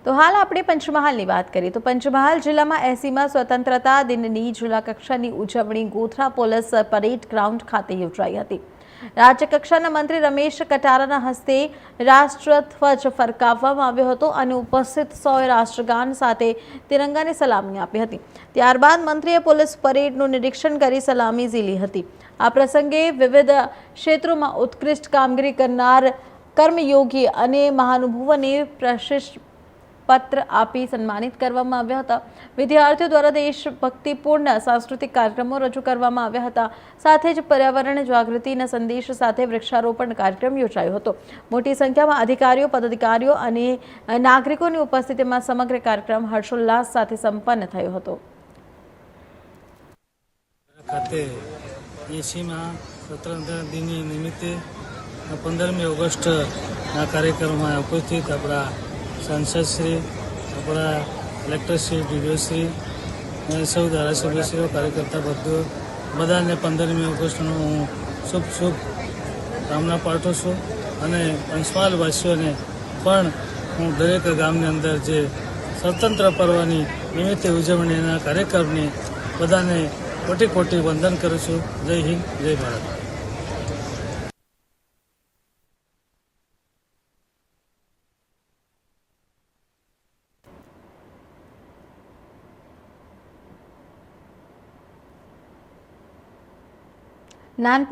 તો હાલ આપણે પંચમહાલની વાત કરીએ તો પંચમહાલ જિલ્લામાં 80મા સ્વતંત્રતા દિનની જિલ્લા કક્ષાની ઉજવણી ગોધરા પોલીસ પરેડ ગ્રાઉન્ડ ખાતે યોજાઈ હતી। રાજ્ય કક્ષાના મંત્રી રમેશ કટારાના હસ્તે રાષ્ટ્રધ્વજ ફરકાવવામાં આવ્યો હતો અને ઉપસ્થિત સૌએ રાષ્ટ્રગાન સાથે તિરંગાને સલામી આપી હતી। ત્યારબાદ મંત્રીએ પોલીસ પરેડનું નિરીક્ષણ કરી સલામી ઝીલી હતી। આ પ્રસંગે વિવિધ ક્ષેત્રોમાં ઉત્કૃષ્ટ કામગીરી કરનાર કર્મયોગી અને મહાનુભાવોને પ્રશસ્તિ પત્ર આપી સન્માનિત કરવામાં આવ્યા હતા। વિદ્યાર્થીઓ દ્વારા દેશભક્તિપૂર્ણ સાંસ્કૃતિક કાર્યક્રમો રજૂ કરવામાં આવ્યા હતા। સાથે જ પર્યાવરણ જાગૃતિના સંદેશ સાથે વૃક્ષારોપણ કાર્યક્રમ યોજાયો હતો। મોટી સંખ્યામાં અધિકારીઓ, પદાધિકારીઓ અને નાગરિકોની ઉપસ્થિતિમાં સમગ્ર કાર્યક્રમ હર્ષોલ્લાસ સાથે સંપન્ન થયો હતો। ખાતે 80મા સ્વતંત્રતા દિન નિમિત્તે 15મી ઓગસ્ટના કાર્યક્રમમાં ઉપસ્થિત આપણા સાંસદશ્રી, આપણા કલેક્ટરશ્રી, ડીડીઓશ્રી અને સૌ ધારાસભ્યશ્રીઓ, કાર્યકર્તા બધાને 15મી ઓગસ્ટનું હું શુભ કામના પાઠવું છું અને પંચમહાલવાસીઓને પણ હું દરેક ગામની અંદર જે સ્વતંત્ર પર્વની નિમિત્તે ઉજવણીના કાર્યક્રમની બધાને કોટી કોટી વંદન કરું છું। જય હિન્દ, જય ભારત। નાનપુર